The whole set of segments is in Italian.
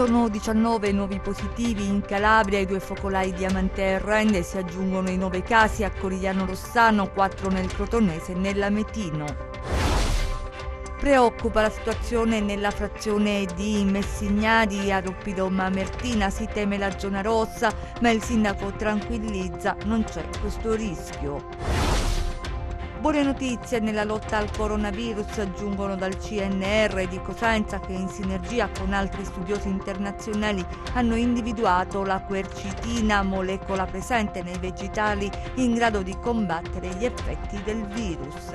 Sono 19 nuovi positivi in Calabria, i 2 focolai di Amantea e Rende, si aggiungono i 9 casi a Corigliano Rossano, 4 nel Crotonese e nell'Ametino. Preoccupa la situazione nella frazione di Messignadi a Roppido Mamertina, si teme la zona rossa, ma il sindaco tranquillizza, non c'è questo rischio. Buone notizie nella lotta al coronavirus, aggiungono dal CNR di Cosenza che in sinergia con altri studiosi internazionali hanno individuato la quercitina, molecola presente nei vegetali in grado di combattere gli effetti del virus.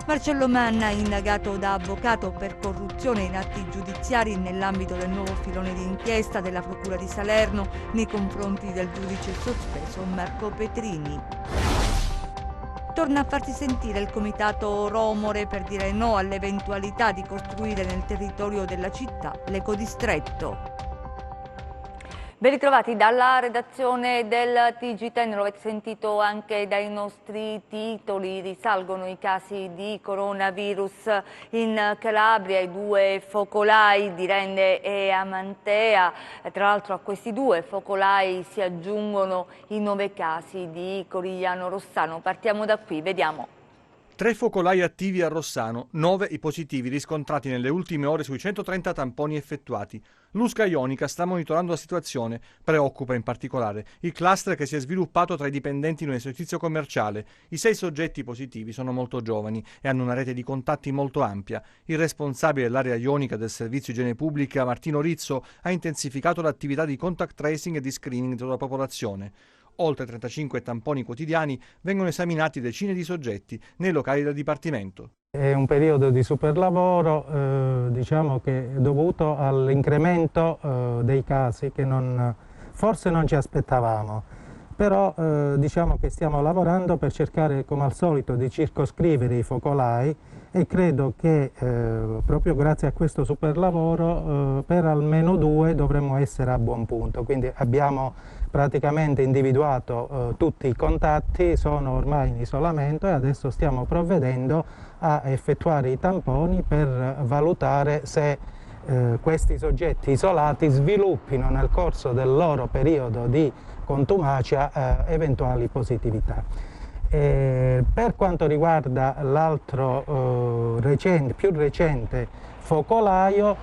Marcello Manna, indagato da avvocato per corruzione in atti giudiziari nell'ambito del nuovo filone di inchiesta della Procura di Salerno nei confronti del giudice sospeso Marco Petrini. Torna a farsi sentire il comitato Romore per dire no all'eventualità di costruire nel territorio della città l'ecodistretto. Ben ritrovati dalla redazione del TG10, lo avete sentito anche dai nostri titoli, risalgono i casi di coronavirus in Calabria, i 2 focolai di Rende e Amantea, tra l'altro a questi 2 focolai si aggiungono i 9 casi di Corigliano Rossano. Partiamo da qui, vediamo. 3 focolai attivi a Rossano, 9 i positivi riscontrati nelle ultime ore sui 130 tamponi effettuati. L'Usca Ionica sta monitorando la situazione, preoccupa in particolare il cluster che si è sviluppato tra i dipendenti in un esercizio commerciale. I 6 soggetti positivi sono molto giovani e hanno una rete di contatti molto ampia. Il responsabile dell'area ionica del Servizio Igiene Pubblica, Martino Rizzo, ha intensificato l'attività di contact tracing e di screening della popolazione. Oltre 35 tamponi quotidiani vengono esaminati decine di soggetti nei locali del Dipartimento. È un periodo di superlavoro, diciamo che è dovuto all'incremento dei casi che forse non ci aspettavamo, però diciamo che stiamo lavorando per cercare come al solito di circoscrivere i focolai e credo che proprio grazie a questo superlavoro per almeno 2 dovremmo essere a buon punto, quindi abbiamo praticamente individuato tutti i contatti, sono ormai in isolamento e adesso stiamo provvedendo a effettuare i tamponi per valutare se questi soggetti isolati sviluppino nel corso del loro periodo di contumacia eventuali positività. Per quanto riguarda l'altro più recente focolaio,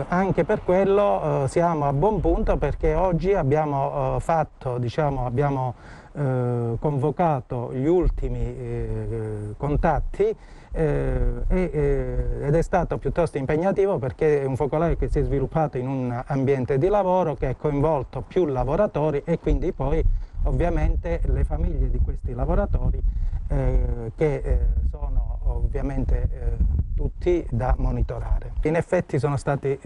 anche per quello siamo a buon punto perché oggi abbiamo convocato gli ultimi contatti ed è stato piuttosto impegnativo perché è un focolaio che si è sviluppato in un ambiente di lavoro che ha coinvolto più lavoratori e quindi poi ovviamente le famiglie di questi lavoratori che sono ovviamente tutti da monitorare. In effetti sono stati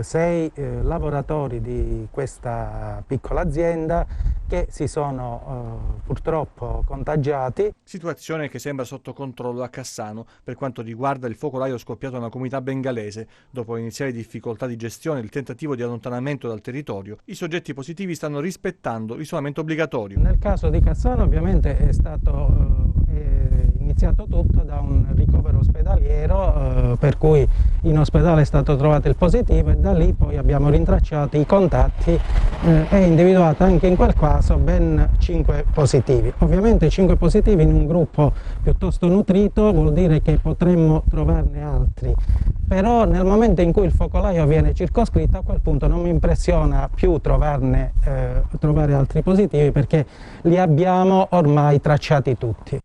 6 lavoratori di questa piccola azienda che si sono purtroppo contagiati. Situazione che sembra sotto controllo a Cassano per quanto riguarda il focolaio scoppiato nella comunità bengalese. Dopo iniziali difficoltà di gestione e il tentativo di allontanamento dal territorio, i soggetti positivi stanno rispettando l'isolamento obbligatorio. Nel caso di Cassano ovviamente è stato iniziato tutto da un ricovero ospedaliero per cui in ospedale è stato trovato il positivo e da lì poi abbiamo rintracciato i contatti e individuato anche in quel caso ben 5 positivi. Ovviamente 5 positivi in un gruppo piuttosto nutrito vuol dire che potremmo trovarne altri, però nel momento in cui il focolaio viene circoscritto a quel punto non mi impressiona più trovare altri positivi perché li abbiamo ormai tracciati tutti.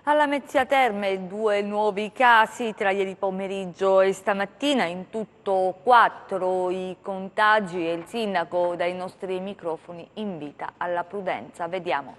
Alla Mezzia Terme 2 nuovi casi tra ieri pomeriggio e stamattina, in tutto 4 i contagi e il sindaco dai nostri microfoni invita alla prudenza. Vediamo.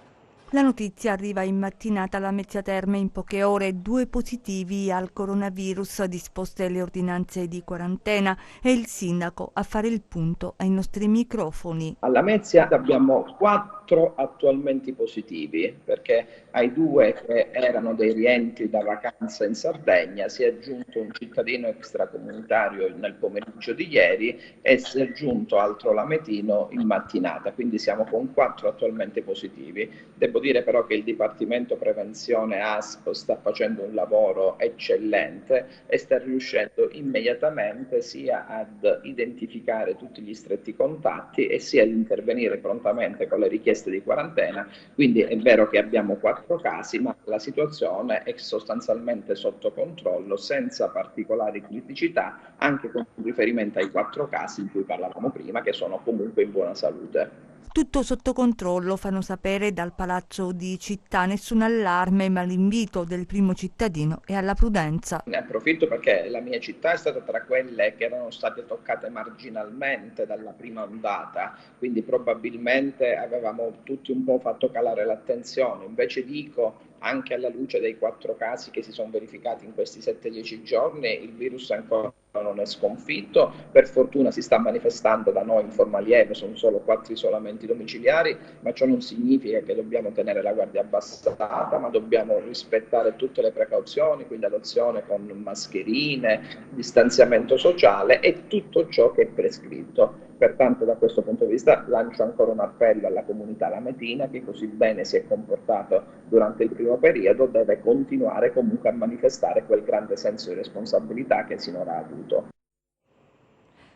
La notizia arriva in mattinata alla Mezzia Terme, in poche ore 2 positivi al coronavirus, disposte le ordinanze di quarantena e il sindaco a fare il punto ai nostri microfoni. Alla Mezzia abbiamo 4 attualmente positivi perché ai 2 che erano dei rientri da vacanza in Sardegna si è aggiunto un cittadino extracomunitario nel pomeriggio di ieri e si è aggiunto altro lametino in mattinata, quindi siamo con 4 attualmente positivi. Devo Devo dire però che il Dipartimento Prevenzione ASP sta facendo un lavoro eccellente e sta riuscendo immediatamente sia ad identificare tutti gli stretti contatti e sia ad intervenire prontamente con le richieste di quarantena. Quindi è vero che abbiamo 4 casi, ma la situazione è sostanzialmente sotto controllo, senza particolari criticità, anche con riferimento ai 4 casi di cui parlavamo prima, che sono comunque in buona salute. Tutto sotto controllo, fanno sapere dal Palazzo di Città, nessun allarme, ma l'invito del primo cittadino è alla prudenza. Ne approfitto perché la mia città è stata tra quelle che erano state toccate marginalmente dalla prima ondata, quindi probabilmente avevamo tutti un po' fatto calare l'attenzione. Invece dico, anche alla luce dei 4 casi che si sono verificati in questi 7-10 giorni, il virus ancora non è sconfitto, per fortuna si sta manifestando da noi in forma lieve, sono solo 4 isolamenti domiciliari, ma ciò non significa che dobbiamo tenere la guardia abbassata, ma dobbiamo rispettare tutte le precauzioni, quindi adozione con mascherine, distanziamento sociale e tutto ciò che è prescritto. Pertanto da questo punto di vista lancio ancora un appello alla comunità lametina che così bene si è comportato durante il primo periodo, deve continuare comunque a manifestare quel grande senso di responsabilità che sinora ha avuto.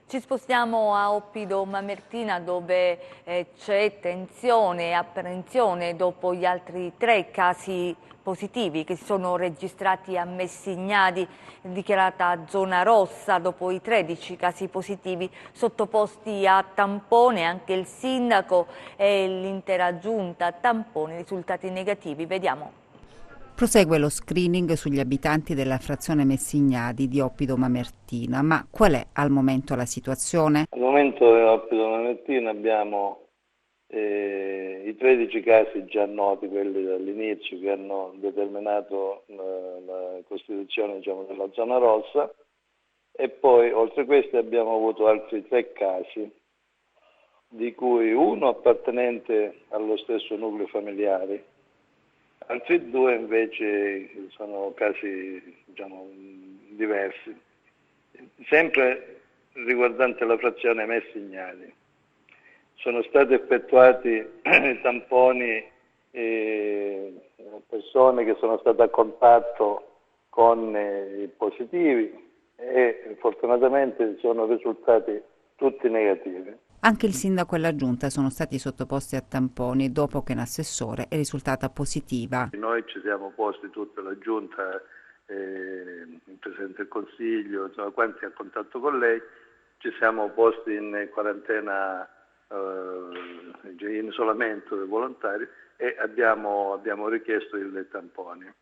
Ci spostiamo a Oppido Mamertina dove c'è tensione e apprensione dopo gli altri 3 casi positivi che si sono registrati a Messignadi, dichiarata zona rossa dopo i 13 casi positivi sottoposti a tampone. Anche il sindaco e l'intera giunta tampone, risultati negativi. Vediamo. Prosegue lo screening sugli abitanti della frazione Messignadi di Oppido Mamertina, ma qual è al momento la situazione? Al momento a Oppido Mamertina abbiamo i 13 casi già noti, quelli dall'inizio, che hanno determinato la costituzione, diciamo, della zona rossa, e poi oltre a questi abbiamo avuto altri 3 casi, di cui uno appartenente allo stesso nucleo familiare. Altri 2 invece sono casi, diciamo, diversi, sempre riguardante la frazione Messignadi. Sono stati effettuati tamponi persone che sono state a contatto con i positivi e fortunatamente sono risultati tutti negativi. Anche il sindaco e la giunta sono stati sottoposti a tamponi dopo che un assessore è risultata positiva. Noi ci siamo posti, tutta la giunta, il Presidente del Consiglio, insomma, quanti a contatto con lei, ci siamo posti in quarantena, in isolamento dei volontari e abbiamo richiesto il tampone.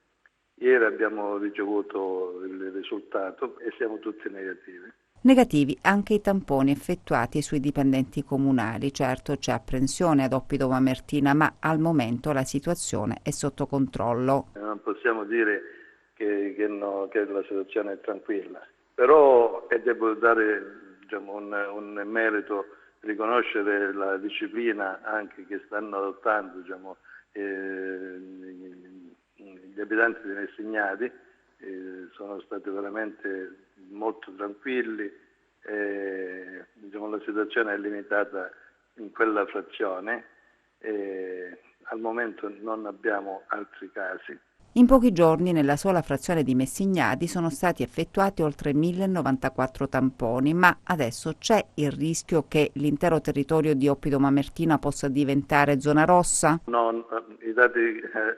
Ieri abbiamo ricevuto il risultato e siamo tutti negativi. Negativi anche i tamponi effettuati sui dipendenti comunali. Certo, c'è apprensione ad Oppido Mamertina, ma al momento la situazione è sotto controllo. Non possiamo dire che la situazione è tranquilla, però devo dare, diciamo, un merito, riconoscere la disciplina anche che stanno adottando, diciamo, gli abitanti di Messignadi. Sono stati veramente molto tranquilli, diciamo, la situazione è limitata in quella frazione e al momento non abbiamo altri casi. In pochi giorni nella sola frazione di Messignadi sono stati effettuati oltre 1094 tamponi, ma adesso c'è il rischio che l'intero territorio di Oppido Mamertina possa diventare zona rossa? No, i dati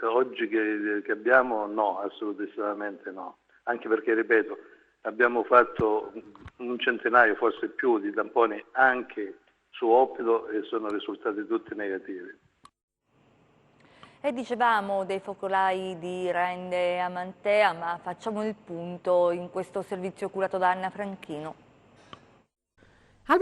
oggi che abbiamo no, assolutamente no, anche perché, ripeto, abbiamo fatto un centinaio, forse più, di tamponi anche su Oppido e sono risultati tutti negativi. E dicevamo dei focolai di Rende e Amantea, ma facciamo il punto in questo servizio curato da Anna Franchino. Al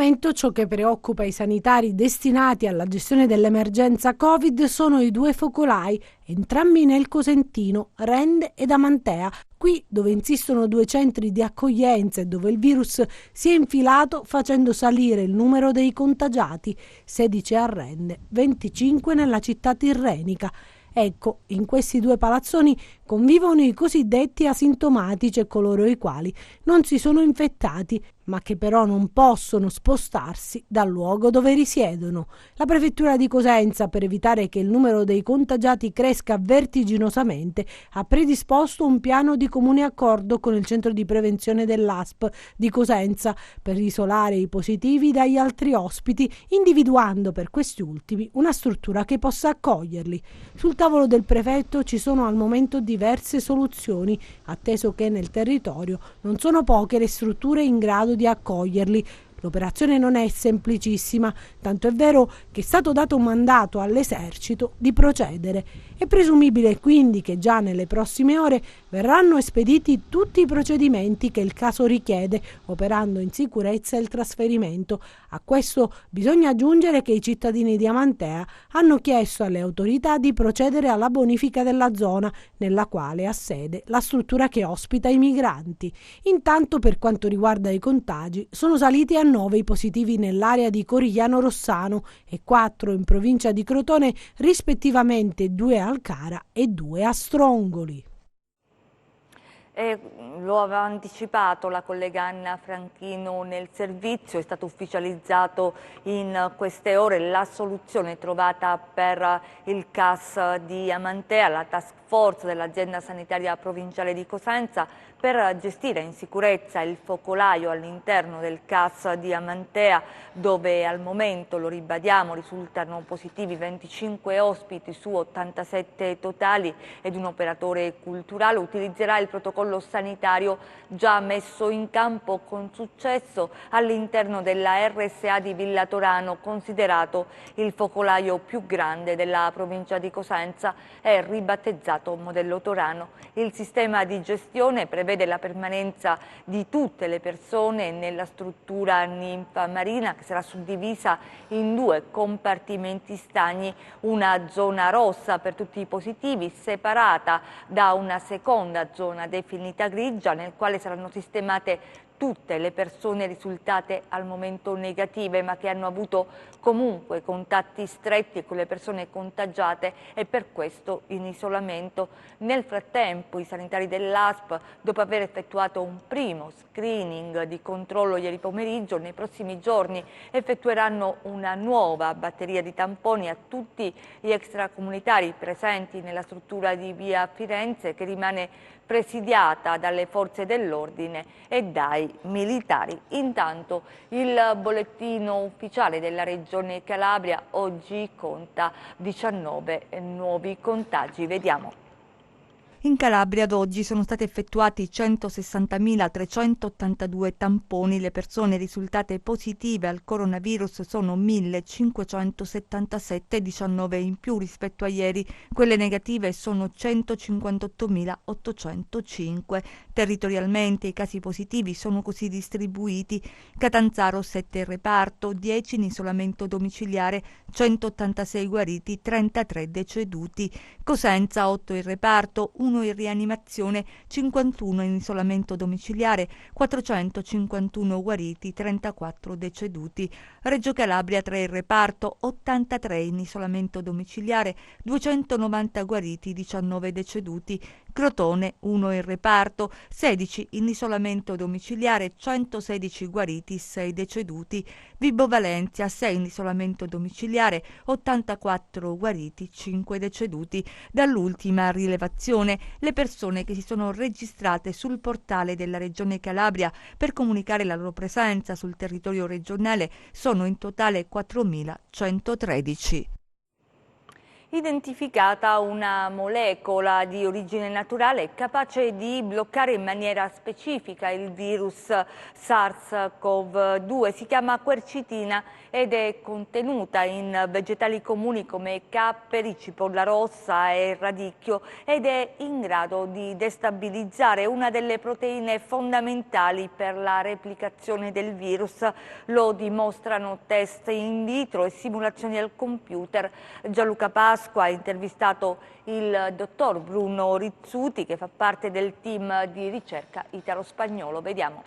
momento ciò che preoccupa i sanitari destinati alla gestione dell'emergenza Covid sono i 2 focolai, entrambi nel Cosentino, Rende ed Amantea, qui dove insistono 2 centri di accoglienza e dove il virus si è infilato facendo salire il numero dei contagiati, 16 a Rende, 25 nella città tirrenica. Ecco, in questi 2 palazzoni convivono i cosiddetti asintomatici e coloro i quali non si sono infettati. ma che però non possono spostarsi dal luogo dove risiedono. La prefettura di Cosenza, per evitare che il numero dei contagiati cresca vertiginosamente, ha predisposto un piano di comune accordo con il centro di prevenzione dell'ASP di Cosenza per isolare i positivi dagli altri ospiti, individuando per questi ultimi una struttura che possa accoglierli. Sul tavolo del prefetto ci sono al momento diverse soluzioni, atteso che nel territorio non sono poche le strutture in grado di accoglierli. L'operazione non è semplicissima, tanto è vero che è stato dato un mandato all'esercito di procedere. È presumibile quindi che già nelle prossime ore verranno espediti tutti i procedimenti che il caso richiede, operando in sicurezza il trasferimento. A questo bisogna aggiungere che i cittadini di Amantea hanno chiesto alle autorità di procedere alla bonifica della zona nella quale ha sede la struttura che ospita i migranti. Intanto, per quanto riguarda i contagi, sono saliti a 9 i positivi nell'area di Corigliano Rossano e 4 in provincia di Crotone, rispettivamente 2 a Alcara e 2 a Strongoli. Lo aveva anticipato la collega Anna Franchino nel servizio, è stato ufficializzato in queste ore la soluzione trovata per il CAS di Amantea, la task force dell'azienda sanitaria provinciale di Cosenza, per gestire in sicurezza il focolaio all'interno del CAS di Amantea, dove al momento, lo ribadiamo, risultano positivi 25 ospiti su 87 totali ed un operatore culturale. Utilizzerà il protocollo sanitario già messo in campo con successo all'interno della RSA di Villa Torano, considerato il focolaio più grande della provincia di Cosenza e ribattezzato modello Torano. Il sistema di gestione prevede la permanenza di tutte le persone nella struttura ninfa marina, che sarà suddivisa in 2 compartimenti stagni, una zona rossa per tutti i positivi, separata da una seconda zona definita grigia, nel quale saranno sistemate tutte le persone risultate al momento negative ma che hanno avuto comunque contatti stretti con le persone contagiate e per questo in isolamento. Nel frattempo i sanitari dell'ASP, dopo aver effettuato un primo screening di controllo ieri pomeriggio, nei prossimi giorni effettueranno una nuova batteria di tamponi a tutti gli extracomunitari presenti nella struttura di via Firenze, che rimane presidiata dalle forze dell'ordine e dai militari. Intanto il bollettino ufficiale della Regione Calabria oggi conta 19 nuovi contagi. Vediamo. In Calabria ad oggi sono stati effettuati 160.382 tamponi. Le persone risultate positive al coronavirus sono 1.577, 19 in più rispetto a ieri. Quelle negative sono 158.805. Territorialmente i casi positivi sono così distribuiti: Catanzaro 7 in reparto, 10 in isolamento domiciliare, 186 guariti, 33 deceduti. Cosenza 8 in reparto, 1 in rianimazione, 51 in isolamento domiciliare, 451 guariti, 34 deceduti. Reggio Calabria 3 in reparto, 83 in isolamento domiciliare, 290 guariti, 19 deceduti. Crotone 1 in reparto, 16 in isolamento domiciliare, 116 guariti, 6 deceduti. Vibo Valentia 6 in isolamento domiciliare, 84 guariti, 5 deceduti. Dall'ultima rilevazione, le persone che si sono registrate sul portale della Regione Calabria per comunicare la loro presenza sul territorio regionale sono in totale 4.113. Identificata una molecola di origine naturale capace di bloccare in maniera specifica il virus SARS-CoV-2. Si chiama quercitina ed è contenuta in vegetali comuni come capperi, cipolla rossa e radicchio ed è in grado di destabilizzare una delle proteine fondamentali per la replicazione del virus. Lo dimostrano test in vitro e simulazioni al computer. Gianluca Pasqua ha intervistato il dottor Bruno Rizzuti, che fa parte del team di ricerca italo-spagnolo. Vediamo.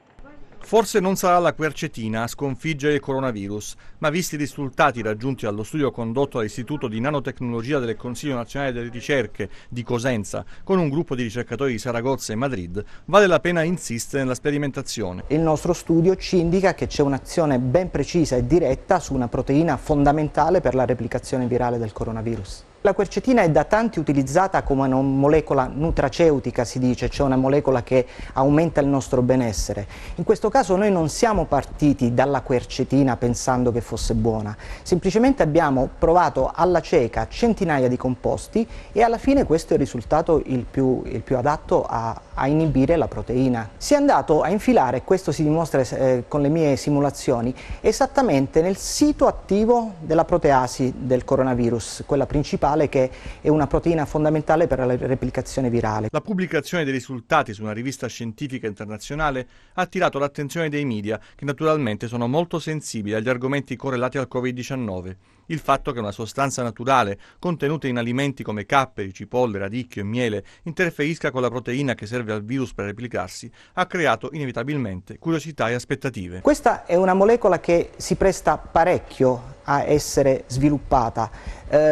Forse non sarà la quercetina a sconfiggere il coronavirus, ma visti i risultati raggiunti dallo studio condotto dall'Istituto di Nanotecnologia del Consiglio Nazionale delle Ricerche di Cosenza con un gruppo di ricercatori di Saragozza e Madrid, vale la pena insistere nella sperimentazione. Il nostro studio ci indica che c'è un'azione ben precisa e diretta su una proteina fondamentale per la replicazione virale del coronavirus. La quercetina è da tanti utilizzata come una molecola nutraceutica, si dice, cioè una molecola che aumenta il nostro benessere. In questo caso noi non siamo partiti dalla quercetina pensando che fosse buona, semplicemente abbiamo provato alla cieca centinaia di composti e alla fine questo è il risultato il più adatto a inibire la proteina. Si è andato a infilare, questo si dimostra con le mie simulazioni, esattamente nel sito attivo della proteasi del coronavirus, quella principale che è una proteina fondamentale per la replicazione virale. La pubblicazione dei risultati su una rivista scientifica internazionale ha attirato l'attenzione dei media, che naturalmente sono molto sensibili agli argomenti correlati al Covid-19. Il fatto che una sostanza naturale contenuta in alimenti come capperi, cipolle, radicchio e miele interferisca con la proteina che serve al virus per replicarsi ha creato inevitabilmente curiosità e aspettative. Questa è una molecola che si presta parecchio a essere sviluppata.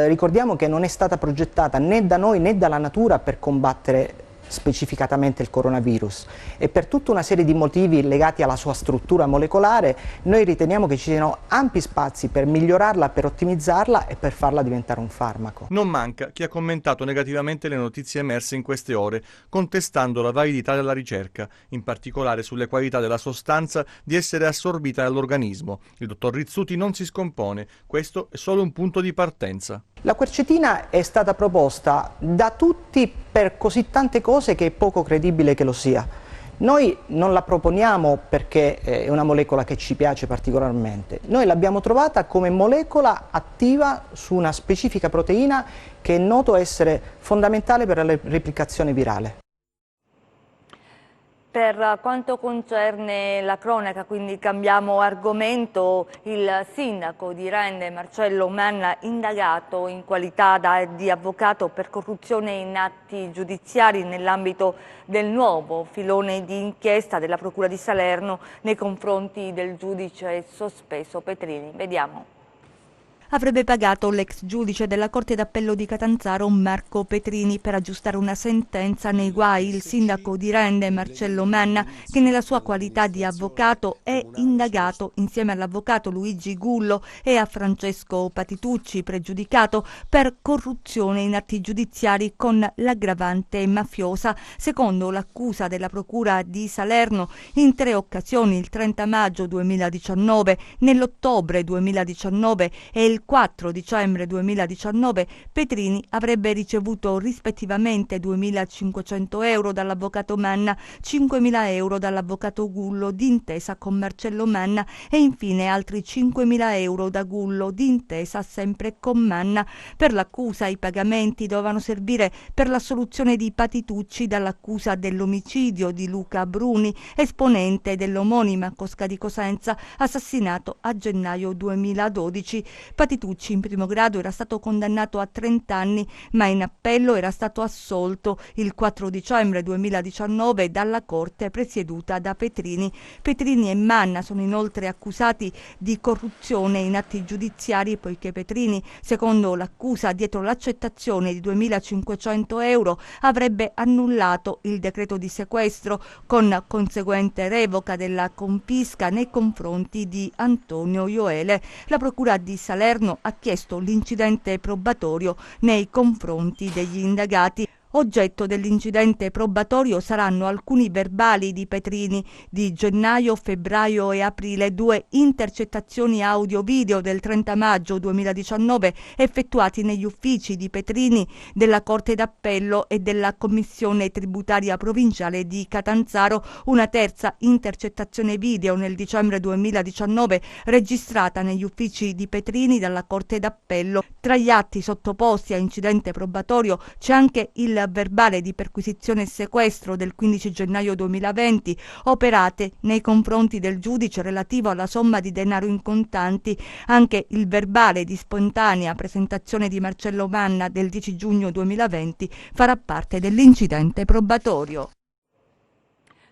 Ricordiamo che non è stata progettata né da noi né dalla natura per combattere specificatamente il coronavirus e per tutta una serie di motivi legati alla sua struttura molecolare noi riteniamo che ci siano ampi spazi per migliorarla, per ottimizzarla e per farla diventare un farmaco. Non manca chi ha commentato negativamente le notizie emerse in queste ore, contestando la validità della ricerca, in particolare sulle qualità della sostanza di essere assorbita dall'organismo. Il dottor Rizzuti non si scompone, questo è solo un punto di partenza. La quercetina è stata proposta da tutti per così tante cose che è poco credibile che lo sia. Noi non la proponiamo perché è una molecola che ci piace particolarmente, noi l'abbiamo trovata come molecola attiva su una specifica proteina che è noto essere fondamentale per la replicazione virale. Per quanto concerne la cronaca, quindi cambiamo argomento, il sindaco di Rende, Marcello Manna, indagato in qualità di avvocato per corruzione in atti giudiziari nell'ambito del nuovo filone di inchiesta della Procura di Salerno nei confronti del giudice sospeso Petrini. Vediamo. Avrebbe pagato l'ex giudice della Corte d'Appello di Catanzaro Marco Petrini per aggiustare una sentenza nei guai. Il sindaco di Rende, Marcello Manna, che nella sua qualità di avvocato è indagato insieme all'avvocato Luigi Gullo e a Francesco Patitucci, pregiudicato per corruzione in atti giudiziari con l'aggravante mafiosa. Secondo l'accusa della Procura di Salerno, in 3 occasioni, il 30 maggio 2019, nell'ottobre 2019 e il 4 dicembre 2019 Petrini avrebbe ricevuto rispettivamente 2.500 euro dall'avvocato Manna, 5.000 euro dall'avvocato Gullo d'intesa con Marcello Manna e infine altri 5.000 euro da Gullo d'intesa sempre con Manna. Per l'accusa i pagamenti dovevano servire per l'assoluzione di Patitucci dall'accusa dell'omicidio di Luca Bruni, esponente dell'omonima Cosca di Cosenza, assassinato a gennaio 2012. Patitucci in primo grado era stato condannato a 30 anni, ma in appello era stato assolto il 4 dicembre 2019 dalla Corte presieduta da Petrini. Petrini e Manna sono inoltre accusati di corruzione in atti giudiziari poiché Petrini, secondo l'accusa, dietro l'accettazione di 2.500 euro avrebbe annullato il decreto di sequestro con conseguente revoca della confisca nei confronti di Antonio Ioele. La Procura di Salerno ha chiesto l'incidente probatorio nei confronti degli indagati. Oggetto dell'incidente probatorio saranno alcuni verbali di Petrini di gennaio, febbraio e aprile, 2 intercettazioni audio-video del 30 maggio 2019 effettuati negli uffici di Petrini, della Corte d'Appello e della Commissione Tributaria Provinciale di Catanzaro, una terza intercettazione video nel dicembre 2019 registrata negli uffici di Petrini dalla Corte d'Appello. Tra gli atti sottoposti a incidente probatorio c'è anche il verbale di perquisizione e sequestro del 15 gennaio 2020 operate nei confronti del giudice relativo alla somma di denaro in contanti, anche il verbale di spontanea presentazione di Marcello Manna del 10 giugno 2020 farà parte dell'incidente probatorio.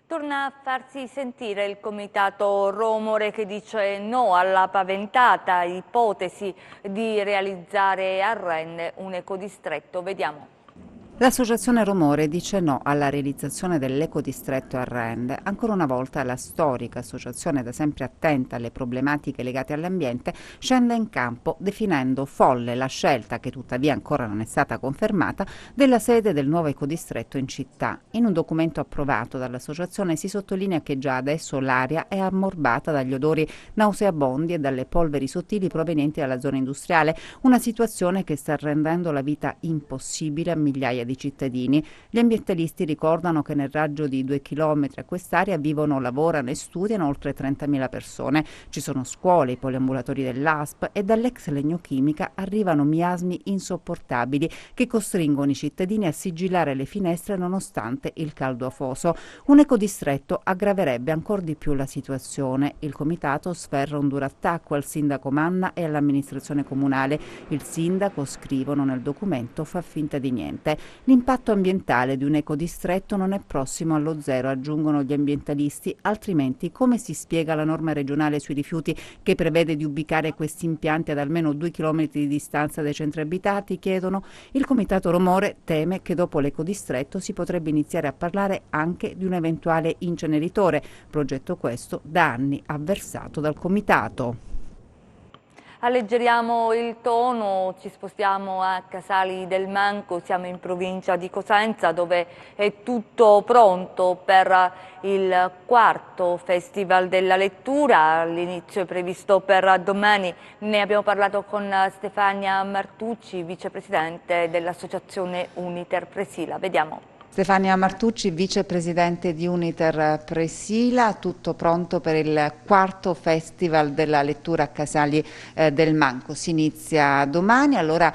Torna a farsi sentire il comitato Romore che dice no alla paventata ipotesi di realizzare a Rende un ecodistretto. Vediamo. L'associazione Romore dice no alla realizzazione dell'ecodistretto a Rende. Ancora una volta la storica associazione, da sempre attenta alle problematiche legate all'ambiente, scende in campo definendo folle la scelta, che tuttavia ancora non è stata confermata, della sede del nuovo ecodistretto in città. In un documento approvato dall'associazione si sottolinea che già adesso l'aria è ammorbata dagli odori nauseabondi e dalle polveri sottili provenienti dalla zona industriale, una situazione che sta rendendo la vita impossibile a migliaia di cittadini. Gli ambientalisti ricordano che nel raggio di 2 chilometri a quest'area vivono, lavorano e studiano oltre 30.000 persone. Ci sono scuole, i poliambulatori dell'ASP e dall'ex Legnochimica arrivano miasmi insopportabili che costringono i cittadini a sigillare le finestre nonostante il caldo afoso. Un ecodistretto aggraverebbe ancora di più la situazione. Il comitato sferra un duro attacco al sindaco Manna e all'amministrazione comunale. Il sindaco, scrivono nel documento, fa finta di niente. L'impatto ambientale di un ecodistretto non è prossimo allo zero, aggiungono gli ambientalisti, altrimenti come si spiega la norma regionale sui rifiuti che prevede di ubicare questi impianti ad almeno 2 chilometri di distanza dai centri abitati, chiedono. Il comitato Romore teme che dopo l'ecodistretto si potrebbe iniziare a parlare anche di un eventuale inceneritore, progetto questo da anni avversato dal comitato. Alleggeriamo il tono, ci spostiamo a Casali del Manco, siamo in provincia di Cosenza dove è tutto pronto per il 4º Festival della Lettura. L'inizio è previsto per domani, ne abbiamo parlato con Stefania Martucci, vicepresidente dell'associazione Uniter Presila. Vediamo. Stefania Martucci, vicepresidente di Uniter Presila, tutto pronto per il 4º Festival della Lettura a Casali del Manco. Si inizia domani, allora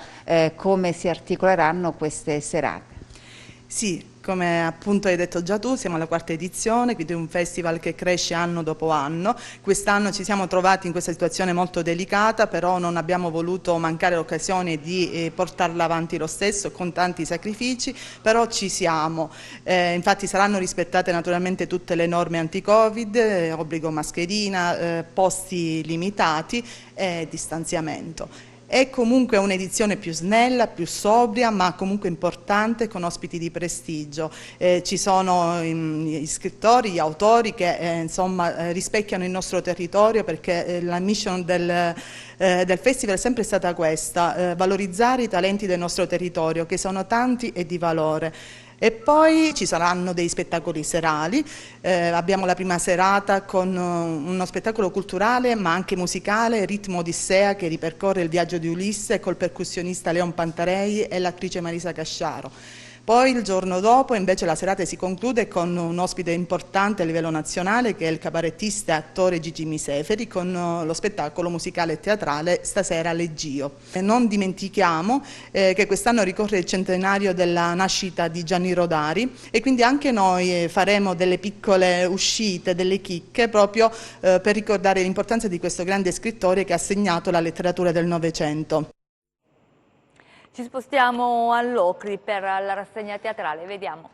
come si articoleranno queste serate? Sì, come appunto hai detto già tu, siamo alla 4ª edizione, quindi è un festival che cresce anno dopo anno. Quest'anno ci siamo trovati in questa situazione molto delicata, però non abbiamo voluto mancare l'occasione di portarla avanti lo stesso con tanti sacrifici, però ci siamo. Infatti saranno rispettate naturalmente tutte le norme anti-Covid, obbligo mascherina, posti limitati e distanziamento. È comunque un'edizione più snella, più sobria, ma comunque importante, con ospiti di prestigio. Ci sono gli scrittori, gli autori che insomma rispecchiano il nostro territorio, perché la mission del festival è sempre stata questa, valorizzare i talenti del nostro territorio, che sono tanti e di valore. E poi ci saranno dei spettacoli serali, abbiamo la prima serata con uno spettacolo culturale ma anche musicale, Ritmo Odissea, che ripercorre il viaggio di Ulisse col percussionista Leon Pantarei e l'attrice Marisa Casciaro. Poi il giorno dopo invece la serata si conclude con un ospite importante a livello nazionale che è il cabarettista e attore Gigi Miseferi con lo spettacolo musicale e teatrale Stasera Leggio. E non dimentichiamo che quest'anno ricorre il centenario della nascita di Gianni Rodari e quindi anche noi faremo delle piccole uscite, delle chicche proprio per ricordare l'importanza di questo grande scrittore che ha segnato la letteratura del Novecento. Ci spostiamo all'Ocri per la rassegna teatrale, vediamo.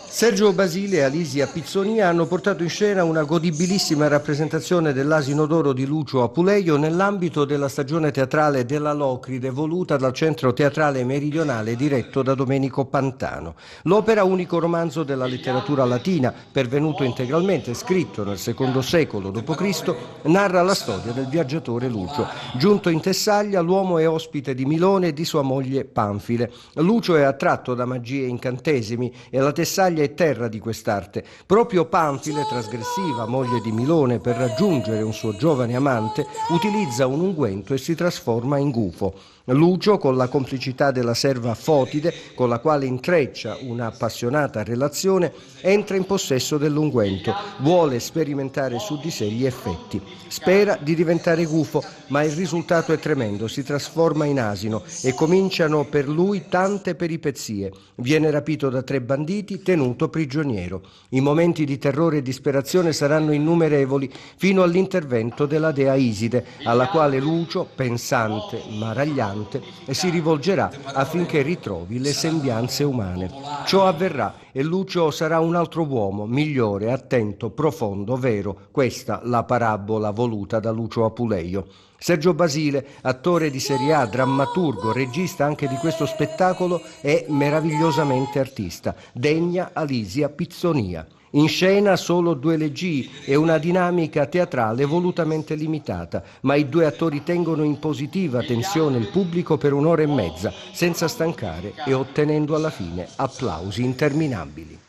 Sergio Basile e Alisia Pizzonia hanno portato in scena una godibilissima rappresentazione dell'Asino d'Oro di Lucio Apuleio nell'ambito della stagione teatrale della Locride, voluta dal Centro Teatrale Meridionale diretto da Domenico Pantano. L'opera, unico romanzo della letteratura latina, pervenuto integralmente, scritto nel II secolo d.C., narra la storia del viaggiatore Lucio. Giunto in Tessaglia, l'uomo è ospite di Milone e di sua moglie Panfile. Lucio è attratto da magie e incantesimi e la Tessaglia è terra di quest'arte. Proprio Panfile, trasgressiva, moglie di Milone, per raggiungere un suo giovane amante, utilizza un unguento e si trasforma in gufo. Lucio, con la complicità della serva Fotide, con la quale intreccia una appassionata relazione, entra in possesso dell'unguento, vuole sperimentare su di sé gli effetti. Spera di diventare gufo, ma il risultato è tremendo, si trasforma in asino e cominciano per lui tante peripezie. Viene rapito da 3 banditi, tenuto prigioniero. I momenti di terrore e disperazione saranno innumerevoli fino all'intervento della dea Iside, alla quale Lucio, pensante ma ragliante, pesante e si rivolgerà affinché ritrovi le sembianze umane. Ciò avverrà e Lucio sarà un altro uomo, migliore, attento, profondo, vero. Questa la parabola voluta da Lucio Apuleio. Sergio Basile, attore di serie A, drammaturgo, regista anche di questo spettacolo, è meravigliosamente artista. Degna Alisia Pizzonia. In scena solo 2 leggi e una dinamica teatrale volutamente limitata, ma i 2 attori tengono in positiva tensione il pubblico per 1 ora e mezza, senza stancare e ottenendo alla fine applausi interminabili.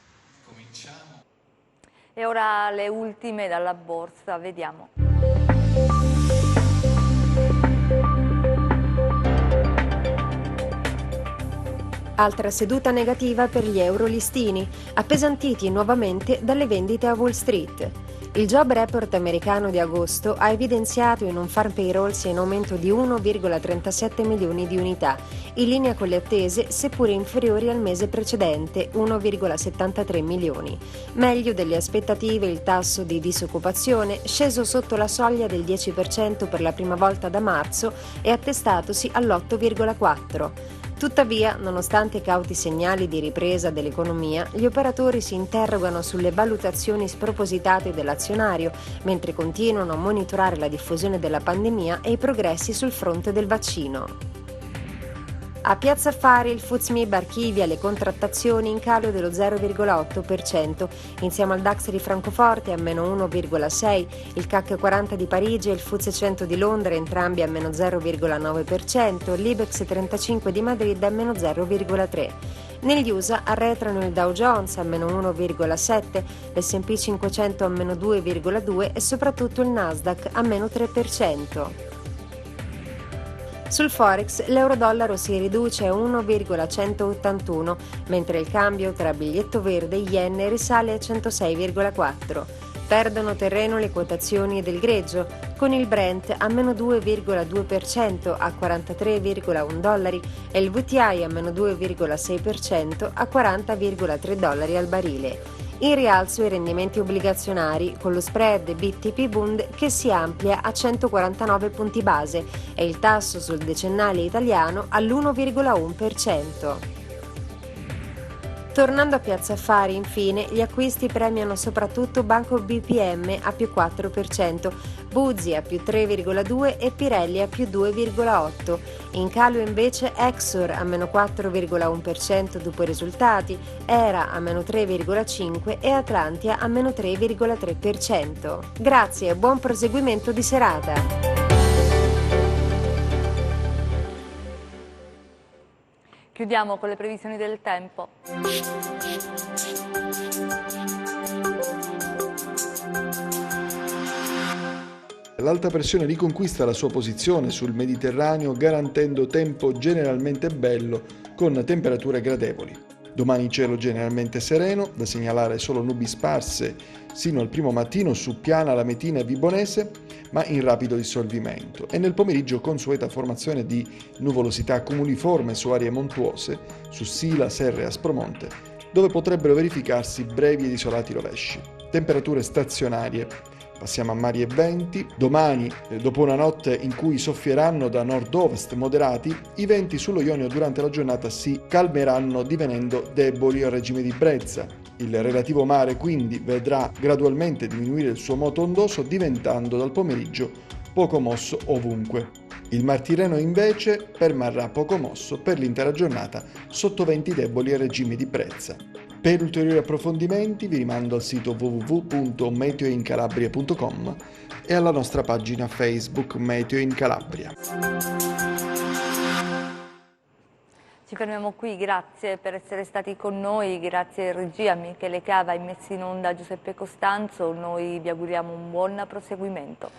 E ora le ultime dalla borsa, vediamo. Altra seduta negativa per gli eurolistini, appesantiti nuovamente dalle vendite a Wall Street. Il Job Report americano di agosto ha evidenziato in un farm payrolls in aumento di 1,37 milioni di unità, in linea con le attese, seppure inferiori al mese precedente, 1,73 milioni. Meglio delle aspettative il tasso di disoccupazione, sceso sotto la soglia del 10% per la prima volta da marzo e attestatosi all'8,4%. Tuttavia, nonostante cauti segnali di ripresa dell'economia, gli operatori si interrogano sulle valutazioni spropositate dell'azionario, mentre continuano a monitorare la diffusione della pandemia e i progressi sul fronte del vaccino. A Piazza Affari il FTSE MIB archivia le contrattazioni in calo dello 0,8%, insieme al DAX di Francoforte a meno 1,6%, il CAC 40 di Parigi e il FTSE 100 di Londra entrambi a meno 0,9%, l'Ibex 35 di Madrid a meno 0,3%. Negli USA arretrano il Dow Jones a meno 1,7%, l'S&P 500 a meno 2,2% e soprattutto il Nasdaq a meno 3%. Sul Forex l'euro-dollaro si riduce a 1,181, mentre il cambio tra biglietto verde e yen risale a 106,4. Perdono terreno le quotazioni del greggio, con il Brent a meno 2,2% a 43,1 dollari e il WTI a meno 2,6% a 40,3 dollari al barile. In rialzo i rendimenti obbligazionari, con lo spread BTP Bund che si amplia a 149 punti base e il tasso sul decennale italiano all'1,1%. Tornando a Piazza Affari, infine, gli acquisti premiano soprattutto Banco BPM a più 4%, Buzzi a più 3,2% e Pirelli a più 2,8%. In calo invece Exor a meno 4,1% dopo i risultati, Era a meno 3,5% e Atlantia a meno 3,3%. Grazie e buon proseguimento di serata. Chiudiamo con le previsioni del tempo. L'alta pressione riconquista la sua posizione sul Mediterraneo garantendo tempo generalmente bello con temperature gradevoli. Domani cielo generalmente sereno, da segnalare solo nubi sparse sino al primo mattino su Piana, Lametina e Vibonese, ma in rapido dissolvimento, e nel pomeriggio consueta formazione di nuvolosità cumuliforme su aree montuose, su Sila, Serre e Aspromonte, dove potrebbero verificarsi brevi ed isolati rovesci. Temperature stazionarie. Passiamo a mari e venti. Domani, dopo una notte in cui soffieranno da nord-ovest moderati, i venti sullo Ionio durante la giornata si calmeranno divenendo deboli al regime di brezza. Il relativo mare quindi vedrà gradualmente diminuire il suo moto ondoso diventando dal pomeriggio poco mosso ovunque. Il Mar Tirreno invece permarrà poco mosso per l'intera giornata sotto venti deboli al regime di brezza. Per ulteriori approfondimenti vi rimando al sito www.meteoincalabria.com e alla nostra pagina Facebook Meteo in Calabria. Ci fermiamo qui, grazie per essere stati con noi, grazie regia Michele Cava e messi in onda Giuseppe Costanzo, noi vi auguriamo un buon proseguimento.